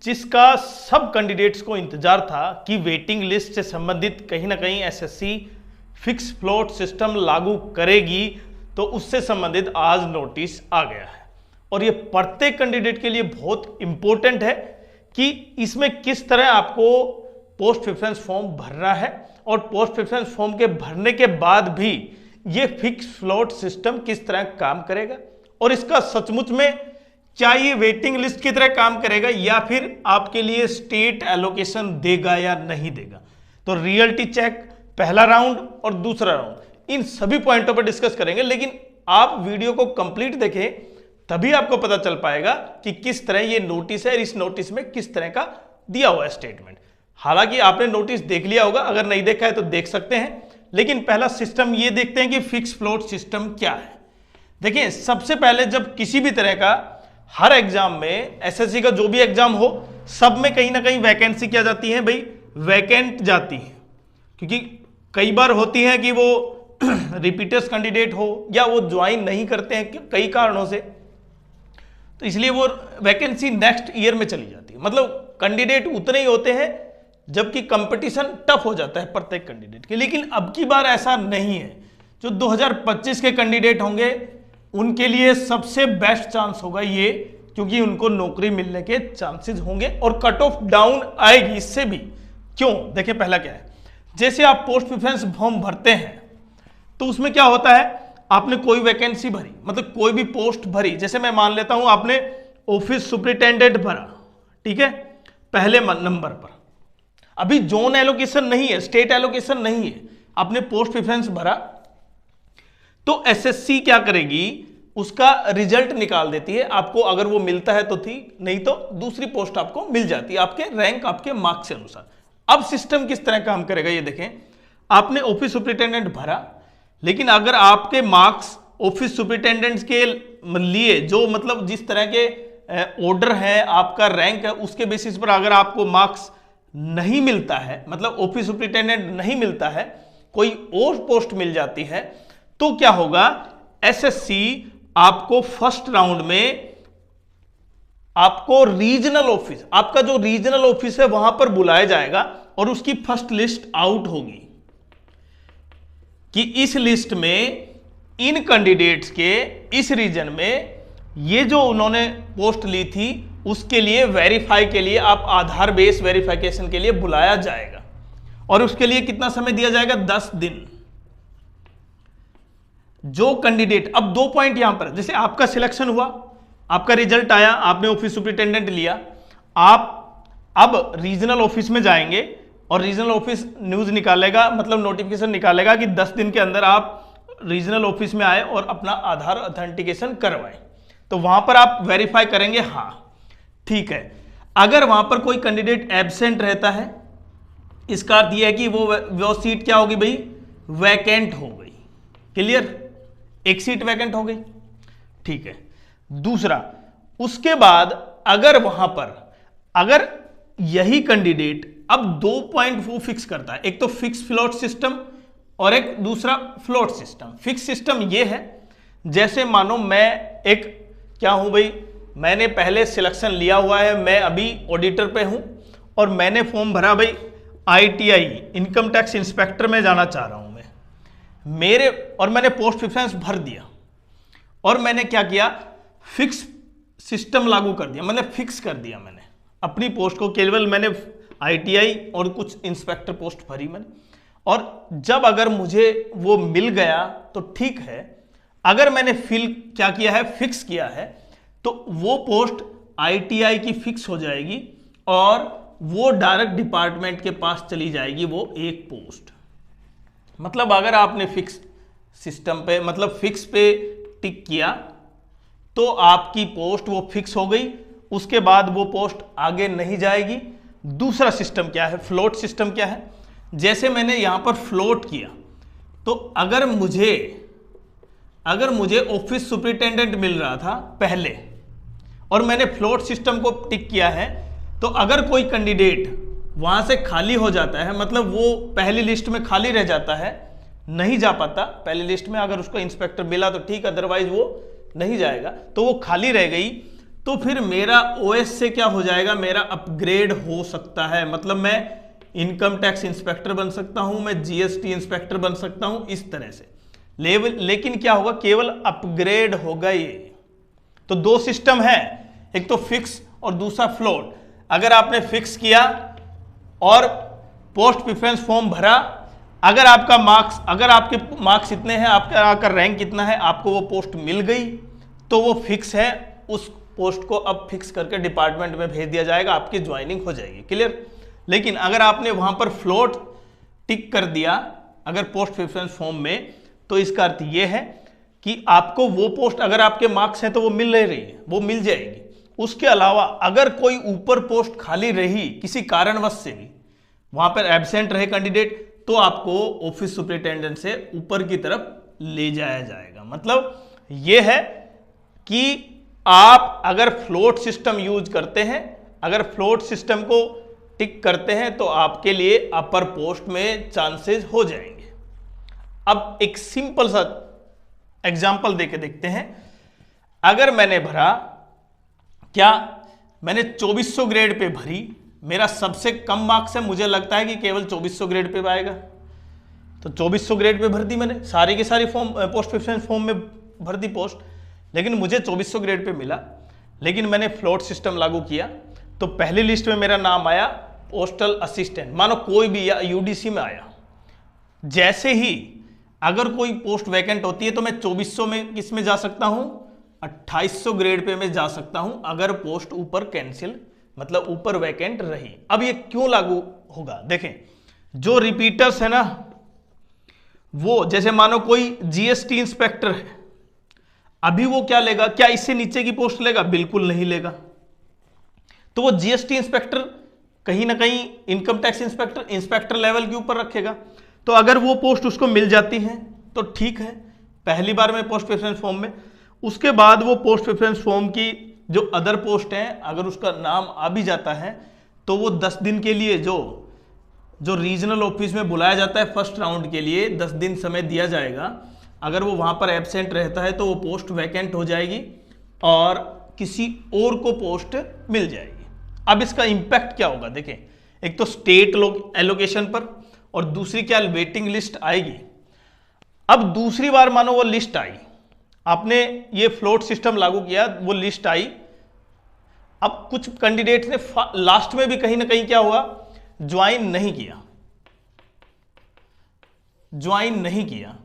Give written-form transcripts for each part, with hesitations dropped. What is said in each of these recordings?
जिसका सब कैंडिडेट्स को इंतजार था कि वेटिंग लिस्ट से संबंधित कहीं ना कहीं एसएससी फिक्स फ्लोट सिस्टम लागू करेगी, तो उससे संबंधित आज नोटिस आ गया है। और ये प्रत्येक कैंडिडेट के लिए बहुत इंपॉर्टेंट है कि इसमें किस तरह आपको पोस्ट प्रेफरेंस फॉर्म भरना है और पोस्ट प्रेफरेंस फॉर्म के भरने के बाद भी ये फिक्स फ्लोट सिस्टम किस तरह काम करेगा और इसका सचमुच में क्या ये वेटिंग लिस्ट की तरह काम करेगा या फिर आपके लिए स्टेट एलोकेशन देगा या नहीं देगा। तो रियलिटी चेक, पहला राउंड और दूसरा राउंड, इन सभी पॉइंटों पर डिस्कस करेंगे। लेकिन आप वीडियो को कंप्लीट देखें तभी आपको पता चल पाएगा कि किस तरह ये नोटिस है और इस नोटिस में किस तरह का दिया हुआ है स्टेटमेंट। हालांकि आपने नोटिस देख लिया होगा, अगर नहीं देखा है तो देख सकते हैं। लेकिन पहला सिस्टम ये देखते हैं कि फिक्स फ्लोट सिस्टम क्या है। देखिए, सबसे पहले जब किसी भी तरह का हर एग्जाम में, एसएससी का जो भी एग्जाम हो, सब में कहीं ना कहीं वैकेंसी क्या जाती है भाई, वैकेंट जाती है। क्योंकि कई बार होती है कि वो रिपीटर्स कैंडिडेट हो या वो ज्वाइन नहीं करते हैं कई कारणों से, तो इसलिए वो वैकेंसी नेक्स्ट ईयर में चली जाती है। मतलब कैंडिडेट उतने ही होते हैं जबकि कंपटीशन टफ हो जाता है प्रत्येक कैंडिडेट के। लेकिन अब की बार ऐसा नहीं है। जो 2025 के कैंडिडेट होंगे उनके लिए सबसे बेस्ट चांस होगा ये, क्योंकि उनको नौकरी मिलने के चांसेस होंगे और कट ऑफ डाउन आएगी इससे भी। क्यों? देखिए, पहला क्या है, जैसे आप पोस्ट प्रेफरेंस फॉर्म भरते हैं तो उसमें क्या होता है, आपने कोई वैकेंसी भरी, मतलब कोई भी पोस्ट भरी, जैसे मैं मान लेता हूं आपने ऑफिस सुपरिटेंडेंट भरा, ठीक है, पहले नंबर पर। अभी जोन एलोकेशन नहीं है, स्टेट एलोकेशन नहीं है, आपने पोस्ट प्रेफरेंस भरा, तो एसएससी क्या करेगी, उसका रिजल्ट निकाल देती है आपको। अगर वो मिलता है तो ठीक, नहीं तो दूसरी पोस्ट आपको मिल जाती है आपके रैंक, आपके मार्क्स के अनुसार। अब सिस्टम किस तरह काम करेगा ये देखें। आपने ऑफिस सुपरिटेंडेंट भरा, लेकिन अगर आपके मार्क्स ऑफिस सुपरिटेंडेंट्स के लिए जो मतलब जिस तरह के ऑर्डर है, आपका रैंक है, उसके बेसिस पर अगर आपको मार्क्स नहीं मिलता है, मतलब ऑफिस सुपरिटेंडेंट नहीं मिलता है, कोई और पोस्ट मिल जाती है, तो क्या होगा, एसएससी आपको फर्स्ट राउंड में आपको रीजनल ऑफिस, आपका जो रीजनल ऑफिस है वहां पर बुलाया जाएगा और उसकी फर्स्ट लिस्ट आउट होगी कि इस लिस्ट में इन कैंडिडेट्स के इस रीजन में ये जो उन्होंने पोस्ट ली थी उसके लिए वेरीफाई के लिए आप आधार बेस वेरिफिकेशन के लिए बुलाया जाएगा। और उसके लिए कितना समय दिया जाएगा, 10 दिन। जो कैंडिडेट, अब 2 पॉइंट यहां पर, जैसे आपका सिलेक्शन हुआ, आपका रिजल्ट आया, आपने ऑफिस सुपरिटेंडेंट लिया, आप अब रीजनल ऑफिस में जाएंगे और रीजनल ऑफिस न्यूज निकालेगा, मतलब नोटिफिकेशन निकालेगा कि 10 दिन के अंदर आप रीजनल ऑफिस में आए और अपना आधार ऑथेंटिकेशन करवाएं। तो वहां पर आप वेरीफाई करेंगे, हाँ ठीक है। अगर वहां पर कोई कैंडिडेट एब्सेंट रहता है, इसका अर्थ यह है कि वो सीट क्या होगी भाई, वैकेंट हो गई। क्लियर, एक सीट वैकेंट हो गई, ठीक है। दूसरा, उसके बाद अगर वहां पर अगर यही कैंडिडेट, अब 2 पॉइंट वो फिक्स करता है, एक तो फिक्स फ्लोट सिस्टम और एक दूसरा फ्लोट सिस्टम। फिक्स सिस्टम ये है, जैसे मानो मैं एक क्या हूं भाई, मैंने पहले सिलेक्शन लिया हुआ है, मैं अभी ऑडिटर पे हूं और मैंने फॉर्म भरा भाई आईटीआई इनकम टैक्स इंस्पेक्टर में जाना चाह रहा हूं मैं, और मैंने पोस्ट प्रेफरेंस भर दिया और मैंने क्या किया, फिक्स सिस्टम लागू कर दिया, मतलब फिक्स कर दिया मैंने अपनी पोस्ट को। केवल मैंने आईटीआई और कुछ इंस्पेक्टर पोस्ट भरी मैंने, और जब अगर मुझे वो मिल गया तो ठीक है, अगर मैंने क्या किया है, फिक्स किया है, तो वो पोस्ट आईटीआई की फिक्स हो जाएगी और वो डायरेक्ट डिपार्टमेंट के पास चली जाएगी वो एक पोस्ट। मतलब अगर आपने फिक्स सिस्टम पे, मतलब फिक्स पे टिक किया तो आपकी पोस्ट वो फिक्स हो गई, उसके बाद वो पोस्ट आगे नहीं जाएगी। दूसरा सिस्टम क्या है, फ्लोट सिस्टम क्या है, जैसे मैंने यहां पर फ्लोट किया, तो अगर मुझे ऑफिस सुपरिटेंडेंट मिल रहा था पहले और मैंने फ्लोट सिस्टम को टिक किया है, तो अगर कोई कैंडिडेट वहां से खाली हो जाता है, मतलब वो पहली लिस्ट में खाली रह जाता है, नहीं जा पाता पहली लिस्ट में, अगर उसको इंस्पेक्टर मिला तो ठीक, अदरवाइज वो नहीं जाएगा, तो वो खाली रह गई, तो तो फिर मेरा ओएस से क्या हो जाएगा, मेरा अपग्रेड हो सकता है। मतलब मैं इनकम टैक्स इंस्पेक्टर बन सकता हूं, मैं जीएसटी इंस्पेक्टर बन सकता हूं, इस तरह से लेवल। लेकिन क्या होगा, केवल अपग्रेड होगा ये। तो दो सिस्टम है, एक तो फिक्स और दूसरा फ्लोट। अगर आपने फिक्स किया और पोस्ट प्रेफरेंस फॉर्म भरा, अगर आपका मार्क्स, अगर आपके मार्क्स इतने हैं, आपका रैंक कितना है, आपको वो पोस्ट मिल गई तो वो फिक्स है। उस पोस्ट को अब फिक्स करके डिपार्टमेंट में भेज दिया जाएगा, आपकी ज्वाइनिंग हो जाएगी। क्लियर। लेकिन अगर आपने वहां पर फ्लोट टिक कर दिया अगर पोस्ट प्रेफरेंस फॉर्म में, तो इसका अर्थ यह है कि आपको वो पोस्ट, अगर आपके मार्क्स हैं तो वो मिल रही है, वो मिल जाएगी। उसके अलावा अगर कोई ऊपर पोस्ट खाली रही किसी कारणवश से भी, वहां पर एब्सेंट रहे कैंडिडेट, तो आपको ऑफिस सुपरिटेंडेंट से ऊपर की तरफ ले जाया जाएगा। मतलब यह है कि आप अगर फ्लोट सिस्टम यूज करते हैं, अगर फ्लोट सिस्टम को टिक करते हैं, तो आपके लिए अपर पोस्ट में चांसेस हो जाएंगे। अब एक सिंपल सा एग्जांपल देके देखते हैं। अगर मैंने भरा, क्या मैंने 2400 ग्रेड पे भरी, मेरा सबसे कम मार्क्स है, मुझे लगता है कि केवल 2400 ग्रेड पे आएगा, तो 2400 ग्रेड पे भर दी मैंने, सारी की सारी फॉर्म पोस्ट प्रेफरेंस फॉर्म में भर दी पोस्ट, लेकिन मुझे 2400 ग्रेड पे मिला। लेकिन मैंने फ्लोट सिस्टम लागू किया, तो पहली लिस्ट में मेरा नाम आया पोस्टल असिस्टेंट, मानो कोई भी, या यूडीसी में आया। जैसे ही अगर कोई पोस्ट वैकेंट होती है, तो मैं 2400 में किस में जा सकता हूं, 2800 ग्रेड पे मैं जा सकता हूं, अगर पोस्ट ऊपर कैंसिल, मतलब ऊपर वैकेंट रही। अब ये क्यों लागू होगा, देखें। जो रिपीटर्स है ना, वो जैसे मानो कोई जीएसटी इंस्पेक्टर है, अभी वो क्या लेगा, क्या इससे नीचे की पोस्ट लेगा, बिल्कुल नहीं लेगा। तो वो जीएसटी इंस्पेक्टर कहीं ना कहीं इनकम टैक्स इंस्पेक्टर लेवल के ऊपर रखेगा। तो अगर वो पोस्ट उसको मिल जाती है तो ठीक है, पहली बार में पोस्ट प्रेफरेंस फॉर्म में। उसके बाद वो पोस्ट प्रेफरेंस फॉर्म की जो अदर पोस्ट हैं, अगर उसका नाम आ भी जाता है, तो वो 10 दिन के लिए जो रीजनल ऑफिस में बुलाया जाता है फर्स्ट राउंड के लिए, 10 दिन समय दिया जाएगा। अगर वो वहां पर एब्सेंट रहता है तो वो पोस्ट वैकेंट हो जाएगी और किसी और को पोस्ट मिल जाएगी। अब इसका इंपैक्ट क्या होगा, देखें। एक तो स्टेट एलोकेशन पर, और दूसरी क्या, वेटिंग लिस्ट आएगी। अब दूसरी बार मानो वो लिस्ट आई, आपने ये फ्लोट सिस्टम लागू किया, वो लिस्ट आई। अब कुछ कैंडिडेट्स ने लास्ट में भी कहीं ना कहीं क्या हुआ, ज्वाइन नहीं किया।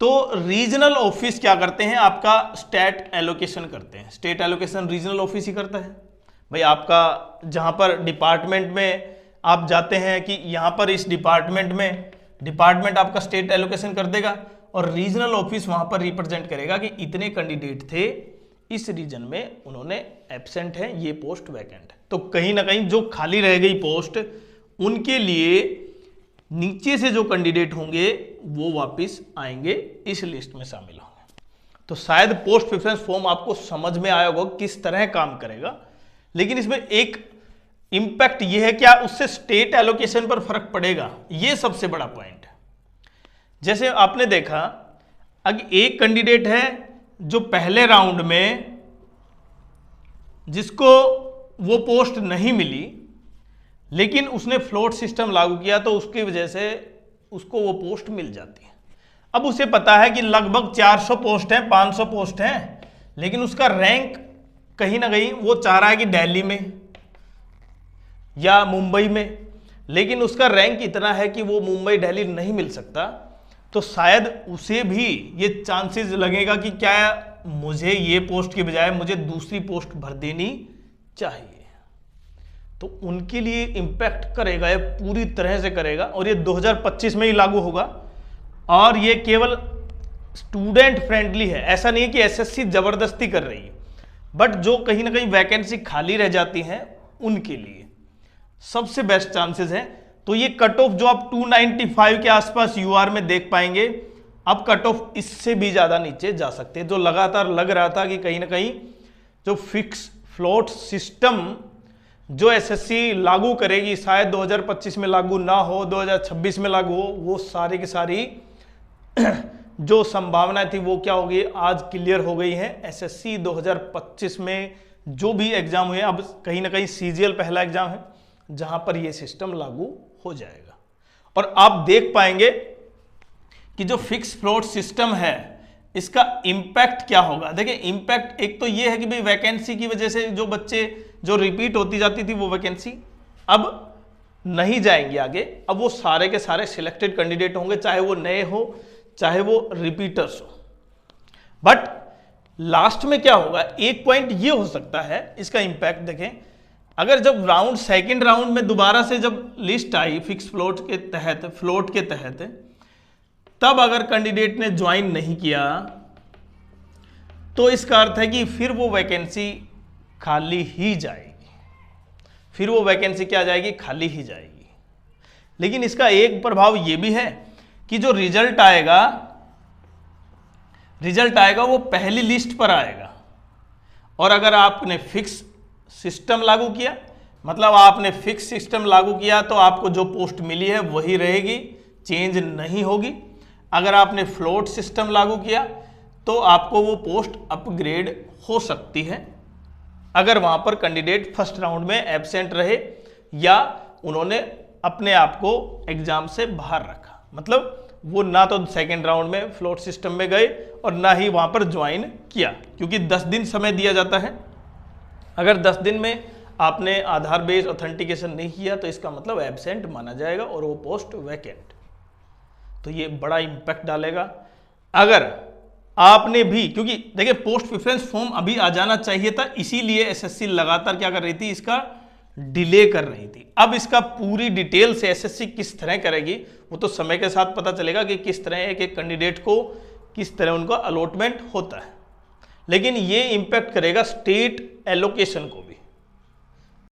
तो रीजनल ऑफिस क्या करते हैं, आपका स्टेट एलोकेशन करते हैं। स्टेट एलोकेशन रीजनल ऑफिस ही करता है भाई। आपका जहां पर डिपार्टमेंट में आप जाते हैं कि यहां पर इस डिपार्टमेंट में, डिपार्टमेंट आपका स्टेट एलोकेशन कर देगा, और रीजनल ऑफिस वहां पर रिप्रेजेंट करेगा कि इतने कैंडिडेट थे इस रीजन में, उन्होंने एब्सेंट है, ये पोस्ट वैकेंट है। तो कहीं ना कहीं जो खाली रह गई पोस्ट, उनके लिए नीचे से जो कैंडिडेट होंगे वो वापस आएंगे, इस लिस्ट में शामिल होंगे। तो शायद पोस्ट प्रेफरेंस फॉर्म आपको समझ में आया होगा किस तरह काम करेगा। लेकिन इसमें एक इंपैक्ट यह है, क्या उससे स्टेट एलोकेशन पर फर्क पड़ेगा, यह सबसे बड़ा पॉइंट है। जैसे आपने देखा, अगर एक कैंडिडेट है जो पहले राउंड में, जिसको वो पोस्ट नहीं मिली, लेकिन उसने फ्लोट सिस्टम लागू किया, तो उसकी वजह से उसको वो पोस्ट मिल जाती है। अब उसे पता है कि लगभग 400 पोस्ट हैं, 500 पोस्ट हैं, लेकिन उसका रैंक कहीं ना कहीं वो चाह रहा है कि दिल्ली में या मुंबई में, लेकिन उसका रैंक इतना है कि वो मुंबई दिल्ली नहीं मिल सकता। तो शायद उसे भी ये चांसेस लगेगा कि क्या मुझे ये पोस्ट के बजाय मुझे दूसरी पोस्ट भर देनी चाहिए। तो उनके लिए इंपैक्ट करेगा, ये पूरी तरह से करेगा, और ये 2025 में ही लागू होगा। और ये केवल स्टूडेंट फ्रेंडली है, ऐसा नहीं है कि एसएससी जबरदस्ती कर रही है, बट जो कहीं ना कहीं वैकेंसी खाली रह जाती हैं उनके लिए सबसे बेस्ट चांसेस हैं। तो ये कट ऑफ जो आप 295 के आसपास यूआर में देख पाएंगे, अब कट ऑफ इससे भी ज्यादा नीचे जा सकते हैं। जो लगातार लग रहा था कि कहीं ना कहीं जो फिक्स फ्लोट सिस्टम जो एसएससी लागू करेगी, शायद 2025 में लागू ना हो, 2026 में लागू हो, वो सारी की सारी जो संभावना थी वो क्या हो गई, आज क्लियर हो गई है। एसएससी 2025 में जो भी एग्जाम हुए, अब कहीं ना कहीं सीजीएल पहला एग्जाम है जहां पर यह सिस्टम लागू हो जाएगा। और आप देख पाएंगे कि जो फिक्स फ्लोट सिस्टम है इसका इंपैक्ट क्या होगा। देखिए इंपैक्ट एक तो ये है कि भाई वैकेंसी की वजह से जो बच्चे जो रिपीट होती जाती थी वो वैकेंसी अब नहीं जाएंगी आगे, अब वो सारे के सारे सिलेक्टेड कैंडिडेट होंगे, चाहे वो नए हो चाहे वो रिपीटर्स हो। बट लास्ट में क्या होगा, एक पॉइंट ये हो सकता है इसका इंपैक्ट देखें, अगर जब सेकेंड राउंड में दोबारा से जब लिस्ट आई फिक्स फ्लोट के तहत तब अगर कैंडिडेट ने ज्वाइन नहीं किया तो इसका अर्थ है कि फिर वो वैकेंसी खाली ही जाएगी, फिर वो वैकेंसी क्या जाएगी, खाली ही जाएगी। लेकिन इसका एक प्रभाव ये भी है कि जो रिजल्ट आएगा वो पहली लिस्ट पर आएगा। और अगर आपने फिक्स सिस्टम लागू किया, मतलब आपने फिक्स सिस्टम लागू किया तो आपको जो पोस्ट मिली है वही रहेगी, चेंज नहीं होगी। अगर आपने फ्लोट सिस्टम लागू किया तो आपको वो पोस्ट अपग्रेड हो सकती है अगर वहां पर कैंडिडेट फर्स्ट राउंड में एब्सेंट रहे या उन्होंने अपने आप को एग्जाम से बाहर रखा, मतलब वो ना तो सेकेंड राउंड में फ्लोट सिस्टम में गए और ना ही वहां पर ज्वाइन किया, क्योंकि 10 दिन समय दिया जाता है। अगर 10 दिन में आपने आधार बेस्ड ऑथेंटिकेशन नहीं किया तो इसका मतलब एब्सेंट माना जाएगा और वो पोस्ट वैकेंट। तो ये बड़ा इंपैक्ट डालेगा। अगर आपने भी, क्योंकि देखिए पोस्ट प्रेफरेंस फॉर्म अभी आ जाना चाहिए था, इसीलिए एसएससी लगातार क्या कर रही थी, इसका डिले कर रही थी। अब इसका पूरी डिटेल से एसएससी किस तरह करेगी वो तो समय के साथ पता चलेगा कि किस तरह एक एक कैंडिडेट को किस तरह उनका अलॉटमेंट होता है। लेकिन ये इंपैक्ट करेगा स्टेट एलोकेशन को भी।